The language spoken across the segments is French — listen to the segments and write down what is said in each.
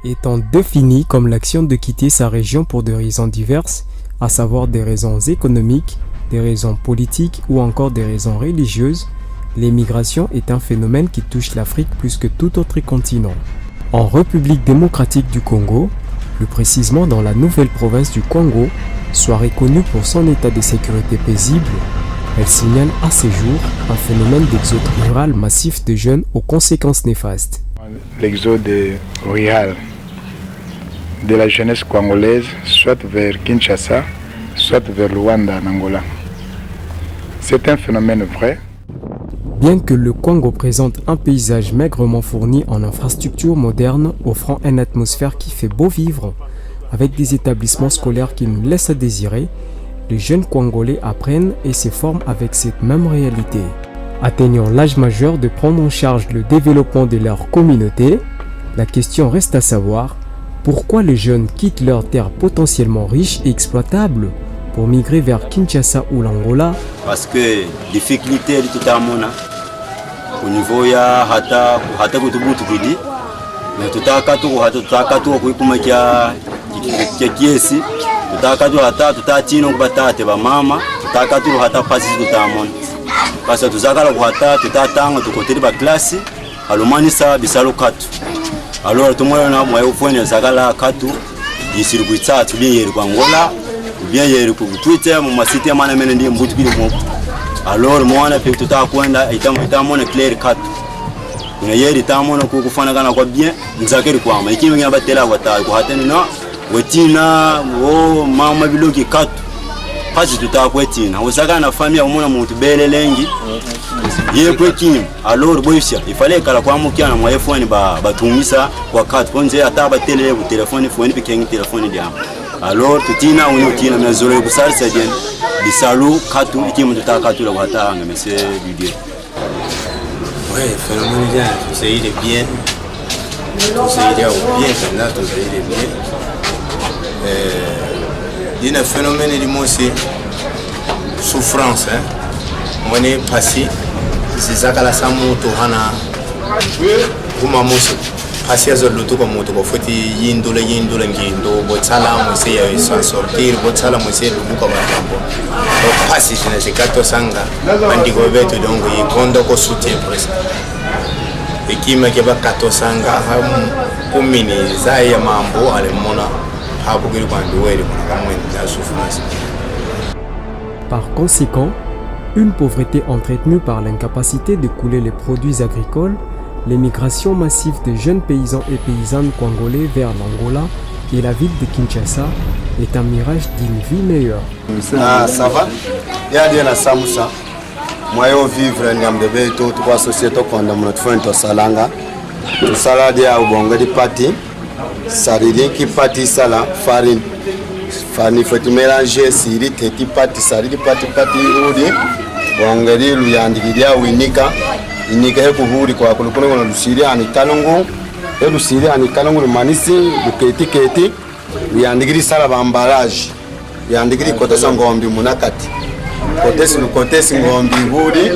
étant définie comme l'action de quitter sa région pour des raisons diverses, à savoir des raisons économiques, des raisons politiques ou encore des raisons religieuses, l'émigration est un phénomène qui touche l'Afrique plus que tout autre continent. En République démocratique du Congo, plus précisément dans la nouvelle province du Congo, soit reconnue pour son état de sécurité paisible, elle signale à ce jour un phénomène d'exode rural massif de jeunes aux conséquences néfastes. L'exode rural de la jeunesse congolaise, soit vers Kinshasa, soit vers Luanda en Angola. C'est un phénomène vrai. Bien que le Congo présente un paysage maigrement fourni en infrastructures modernes, offrant une atmosphère qui fait beau vivre, avec des établissements scolaires qui nous laissent à désirer, les jeunes Congolais apprennent et se forment avec cette même réalité. Atteignant l'âge majeur de prendre en charge le développement de leur communauté, la question reste à savoir pourquoi les jeunes quittent leurs terres potentiellement riches et exploitables pour migrer vers Kinshasa ou l'Angola. Parce que difficulté est tout à mon au niveau ya hata kutubutu kidi na tutaka tu kuikumakia kiesi tutaka tu hata tutatino kubatate ba mama tutaka tu hata pasi tutamona parce tuzakala ku hata tutatanga tukoteli ba classe alomani sa bisalo katu alors tumwana na mwayo fone zakala katu disirikuitsa bien yeri kwa Angola bien yeri ku Twitter mu masite mana mene ndi mbutu bili mo alors mwana pe tutaka kwenda itamona clear katu kuna yeri tamona ku kufana kana kwa bien nzakeri kwa ma ikimi ngina batela kwa ta ku hatani no wetina wo mama biloki katu pasi tutaka kwetina usaka na famia umona muntu bele lengi ye kwekim alors boysia ifale kala kwa mukiana mwa iPhone batumisa kwa katu ponze ataba tele ku telefone phone bikengi telefone dia alors tutina unotina mezoro kusarisa bien bisalu katu ikimu tutaka katu la kwata nga monsieur Didier. Ouais, phénomène bien, c'est il est bien. C'est il est bien maintenant, c'est il est bien. Il y a un phénomène de moi c'est souffrance hein. On est passé c'est ça que la samu to hana kuma musu passé à l'auto comme moto ko foti yindola ngindo bo tsala mo se ya isa sortir bo tsala mo se lu ko matambo to passé je ne kato sanga bandi go veto donc yi kondo ko soutien presque et qui m'a ke ba kato sanga kumini za ya mambo ale mona habugiri kwando wele kwa mwenda souffrance. Par conséquent, une pauvreté entretenue par l'incapacité de couler les produits agricoles, l'émigration massive de jeunes paysans et paysannes congolais vers l'Angola et la ville de Kinshasa est un mirage d'une vie meilleure. Ah, ça va? Il y a des Samusa. Moi, je vivre en Gambie, tout trois sociétés qui ont notre frère au Salanga. Tout ça, il y a un bon parti. Ça veut dire qu'il parti ça là, farine. Farine, il faut mélanger, siri, teti parti, sari, parti, oudi. Bon, il y a un dividia ou inika. Inika est pour vous, quoi, pour le coup, on a le siri, on est talongo. Et le siri, on est talongo, le manisi, le keti. Il y a un degré ça là, emballage. Il y a un degré côté sangombi, monakati. Côté sangombi, oudi.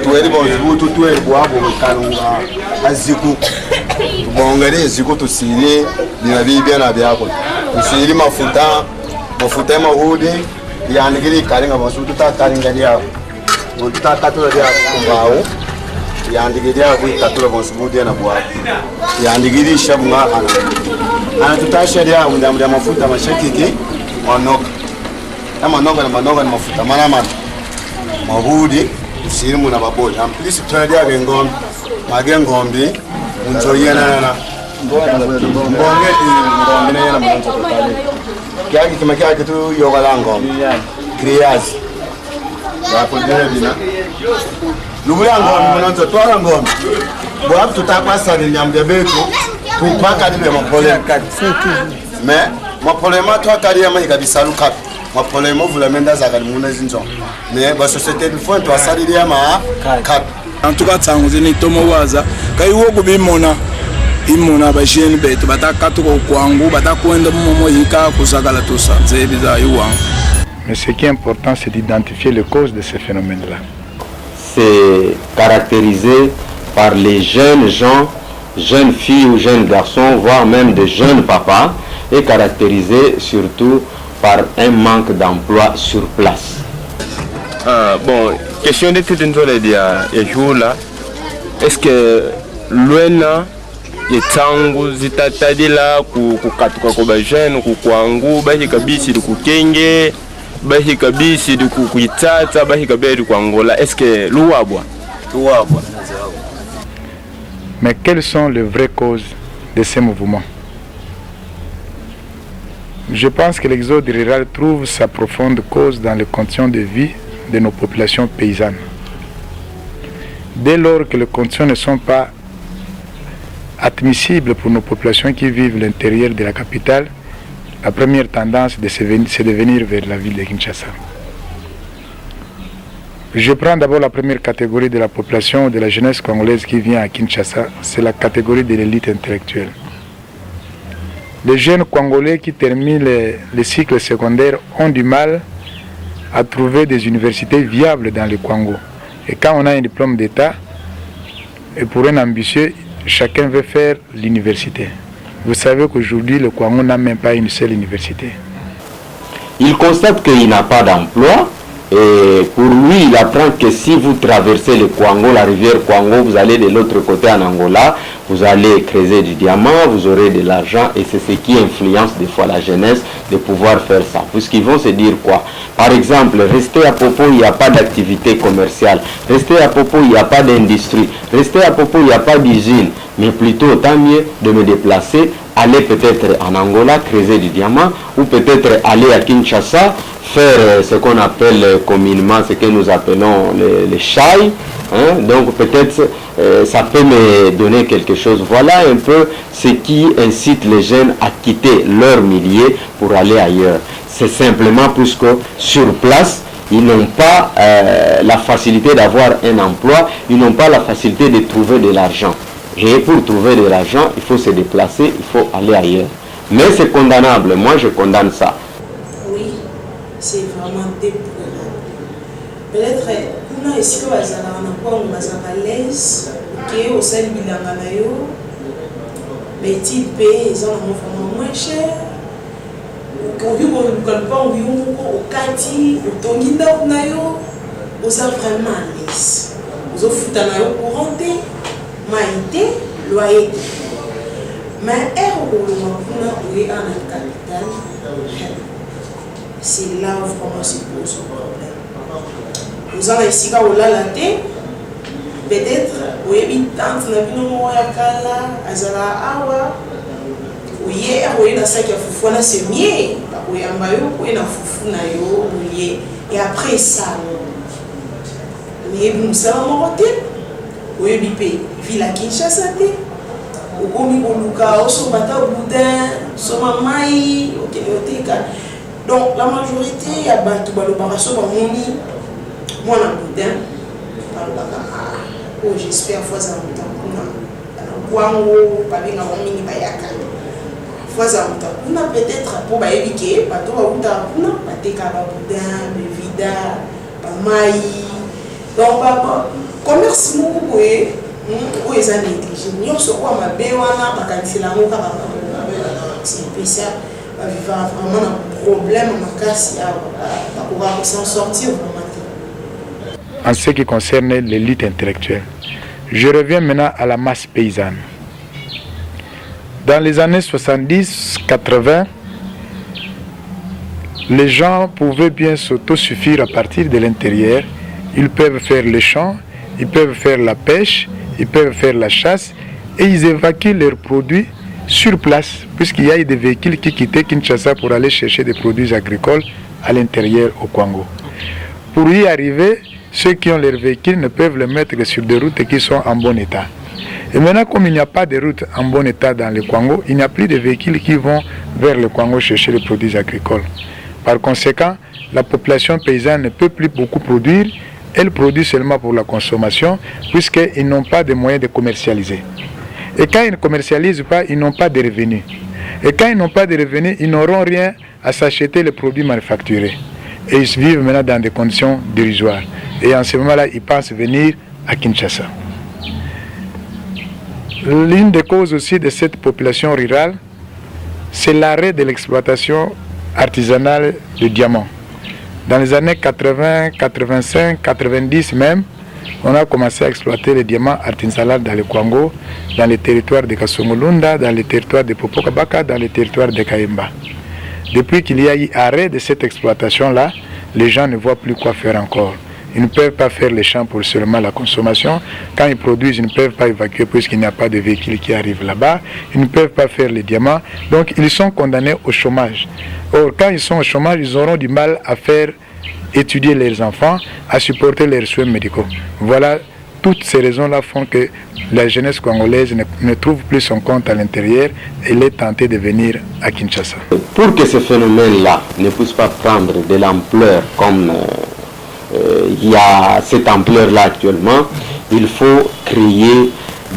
Tout est bon, tout est bois, bon, talonga, aziku. Bongere ziko tusiri dinabi bien na biako tusiri mafuta mahudi yandigiri karinga basu tutakaringa dia tutakatula dia kumbao yandigiri ya kuikatula basu dia na bwa yandigiri shabunga ana tutasha dia unda mafuta mashakiki manoka na manoka ni mafuta mana mahudi tusiri muna baboli en plus tradia ngombe magengombe unjoyena na mbonge na mwanzo totale kiaki kimakia kitu yogalango kriazi ya kudena bina lubulango mwanzo twala ngombe bo ap tutapasa ni nyambe betu kupaka dibe mapole mais mon problème toi carrément ikabisa lukat mon problème vraiment za kalimuna zinzo mais ba société du fond toi saliria ma kat en tout cas tsangu zini tomo waza kai wo kubimona imona ba jeune betu batakatu ko kwangu batakwenda momo yika kusakala tosa zebiza yuwa. Mais ce qui est important, c'est d'identifier les causes de ces phénomènes-là. C'est caractérisé par les jeunes gens jeunes filles ou jeunes garçons, voire même de jeunes papas, est caractérisé surtout par un manque d'emploi sur place. Bon, question de tout le dia et là, est-ce que l'ONA et tangu zitatadila kukatuka kwa bajene kukwangu bahi kabisi du kukenge bahi kabisi du kuitata bahi kabisi du Angola, est-ce que louabwa Mais quelles sont les vraies causes de ces mouvements? Je pense que l'exode rural trouve sa profonde cause dans les conditions de vie de nos populations paysannes. Dès lors que les conditions ne sont pas admissibles pour nos populations qui vivent à l'intérieur de la capitale, la première tendance c'est de venir vers la ville de Kinshasa. Je prends d'abord la première catégorie de la population de la jeunesse congolaise qui vient à Kinshasa, c'est la catégorie de l'élite intellectuelle. Les jeunes Congolais qui terminent les cycles secondaires ont du mal à trouver des universités viables dans le Congo. Et quand on a un diplôme d'État, et pour un ambitieux, chacun veut faire l'université. Vous savez qu'aujourd'hui, le Congo n'a même pas une seule université. Il constate qu'il n'a pas d'emploi. Et pour lui, il apprend que si vous traversez le Congo, la rivière Congo, vous allez de l'autre côté en Angola, vous allez creuser du diamant, vous aurez de l'argent, et c'est ce qui influence des fois la jeunesse de pouvoir faire ça. Puisqu'ils vont se dire quoi? Par exemple, rester à Popo, il n'y a pas d'activité commerciale. Rester à Popo, il n'y a pas d'industrie. Rester à Popo, il n'y a pas d'usine. Mais plutôt, tant mieux de me déplacer, aller peut-être en Angola, creuser du diamant, ou peut-être aller à Kinshasa, faire ce qu'on appelle communément, ce que nous appelons les chai. Hein? Donc peut-être ça peut me donner quelque chose. Voilà un peu ce qui incite les jeunes à quitter leur milieu pour aller ailleurs. C'est simplement puisque sur place, ils n'ont pas la facilité d'avoir un emploi, ils n'ont pas la facilité de trouver de l'argent. Et pour trouver de l'argent, il faut se déplacer, il faut aller ailleurs. Mais c'est condamnable, moi je condamne ça. Oui, c'est vraiment déplorable. Peut-être qu'on a ici on a l'aise, ok, au sein de l'Anganayo, mais type ils ont vraiment moins cher. Quand on au Kati, au Tonginda, on a vraiment l'aise. Vous avez foutu pour rentrer. Maïté, loyer. Mais où est en capitale, c'est là où vraiment se pose le problème. Vous avez ici quand on l'a laté, peut-être où est habitante na bino yakala azala awa où est na sac ya fufu na semier, où est ambayo où est na fufu na yo où est et après ça où est ça moroté. Oui, bipé, ville à Kinshasa, au Gomi Boluka, au Sobata, au Boudin, Somamai, au Kénéoteka. Donc, la majorité, il y a Batou Balobaraso, Bamoni, moi, la Boudin, oh, j'espère, fois en temps, Kwango, Babina, Romini, Bayaka. Fois en temps, on a peut-être, pour Baébike, Batou, Baouta, on a Bateka, Boudin, Bevida, Bamai. Donc, papa, commerce beaucoup où ils ont négligé. Nous sommes à Béwana, à Kantilango, c'est spécial. Vraiment un problème, on va s'en sortir. En ce qui concerne l'élite intellectuelle, je reviens maintenant à la masse paysanne. Dans les années 70-80, les gens pouvaient bien s'autosuffire à partir de l'intérieur. Ils peuvent faire les champs, ils peuvent faire la pêche, ils peuvent faire la chasse et ils évacuent leurs produits sur place, puisqu'il y a des véhicules qui quittaient Kinshasa pour aller chercher des produits agricoles à l'intérieur au Congo. Pour y arriver, ceux qui ont leurs véhicules ne peuvent les mettre que sur des routes qui sont en bon état. Et maintenant, comme il n'y a pas de route en bon état dans le Congo, il n'y a plus de véhicules qui vont vers le Congo chercher les produits agricoles. Par conséquent, la population paysanne ne peut plus beaucoup produire. Elle produit seulement pour la consommation, puisqu'ils n'ont pas de moyens de commercialiser. Et quand ils ne commercialisent pas, ils n'ont pas de revenus. Et quand ils n'ont pas de revenus, ils n'auront rien à s'acheter les produits manufacturés. Et ils vivent maintenant dans des conditions dérisoires. Et en ce moment-là, ils pensent venir à Kinshasa. L'une des causes aussi de cette population rurale, c'est l'arrêt de l'exploitation artisanale du diamant. Dans les années 80, 85, 90 même, on a commencé à exploiter les diamants artisanaux dans le Kwango, dans les territoires de Kasongolunda, dans les territoires de Popokabaka, dans les territoires de Kaimba. Depuis qu'il y a eu arrêt de cette exploitation-là, les gens ne voient plus quoi faire encore. Ils ne peuvent pas faire les champs pour seulement la consommation. Quand ils produisent, ils ne peuvent pas évacuer puisqu'il n'y a pas de véhicules qui arrivent là-bas. Ils ne peuvent pas faire les diamants. Donc ils sont condamnés au chômage. Or, quand ils sont au chômage, ils auront du mal à faire étudier leurs enfants, à supporter leurs soins médicaux. Voilà, toutes ces raisons-là font que la jeunesse congolaise ne trouve plus son compte à l'intérieur. Elle est tentée de venir à Kinshasa. Pour que ce phénomène-là ne puisse pas prendre de l'ampleur comme il y a cette ampleur-là actuellement, il faut créer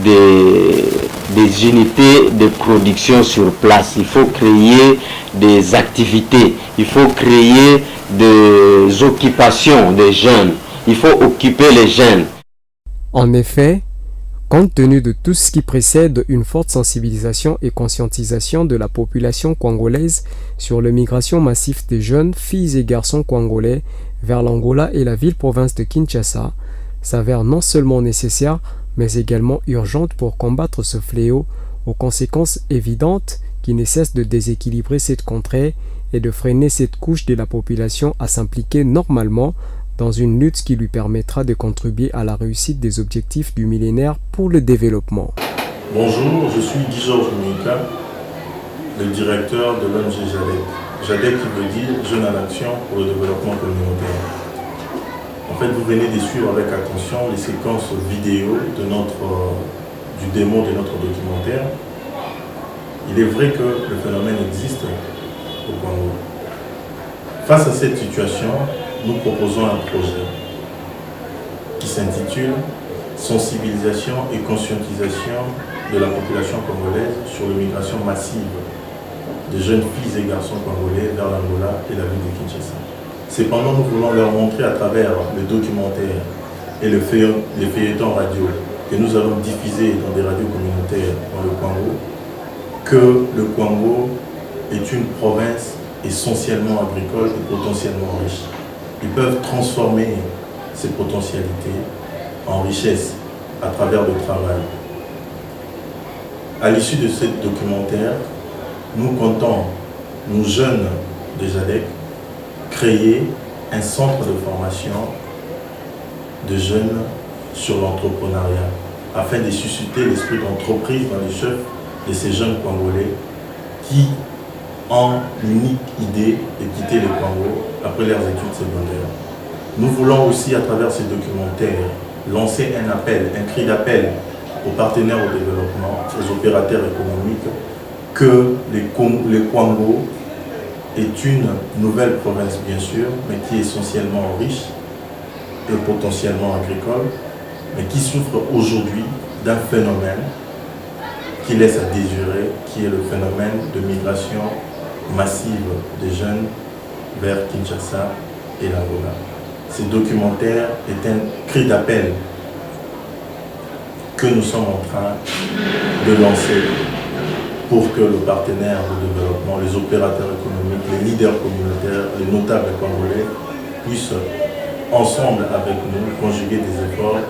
des unités de production sur place, il faut créer des activités, il faut créer des occupations des jeunes, il faut occuper les jeunes. En effet, compte tenu de tout ce qui précède une forte sensibilisation et conscientisation de la population congolaise sur l'immigration massive des jeunes filles et garçons congolais vers l'Angola et la ville-province de Kinshasa, s'avère non seulement nécessaire, mais également urgente pour combattre ce fléau aux conséquences évidentes qui ne cessent de déséquilibrer cette contrée et de freiner cette couche de la population à s'impliquer normalement dans une lutte qui lui permettra de contribuer à la réussite des objectifs du millénaire pour le développement. Bonjour, je suis Guy Georges Mika, le directeur de l'ONG JADEC. JADEC qui veut dire Jeunes en Action pour le Développement Communautaire. En fait, vous venez de suivre avec attention les séquences vidéo du démo de notre documentaire. Il est vrai que le phénomène existe au Congo. Face à cette situation, nous proposons un projet qui s'intitule « Sensibilisation et conscientisation de la population congolaise sur l'immigration massive de jeunes filles et garçons congolais vers l'Angola et la ville de Kinshasa ». Cependant, nous voulons leur montrer à travers le documentaire et les feuilletons radio que nous allons diffuser dans des radios communautaires dans le Congo, que le Congo est une province essentiellement agricole et potentiellement riche. Ils peuvent transformer ces potentialités en richesse à travers le travail. À l'issue de ce documentaire, nous comptons, nous jeunes de JADEC, créer un centre de formation de jeunes sur l'entrepreneuriat afin de susciter l'esprit d'entreprise dans les chefs de ces jeunes Congolais qui ont l'unique idée de quitter le Congo après leurs études secondaires. Nous voulons aussi, à travers ces documentaires, lancer un appel, un cri d'appel aux partenaires au développement, aux opérateurs économiques, que le Congo est une nouvelle province, bien sûr, mais qui est essentiellement riche et potentiellement agricole, mais qui souffre aujourd'hui d'un phénomène qui laisse à désirer, qui est le phénomène de migration massive des jeunes vers Kinshasa et l'Angola. Ce documentaire est un cri d'appel que nous sommes en train de lancer pour que le partenaire de développement, les opérateurs économiques, les leaders communautaires, les notables congolais puissent ensemble avec nous conjuguer des efforts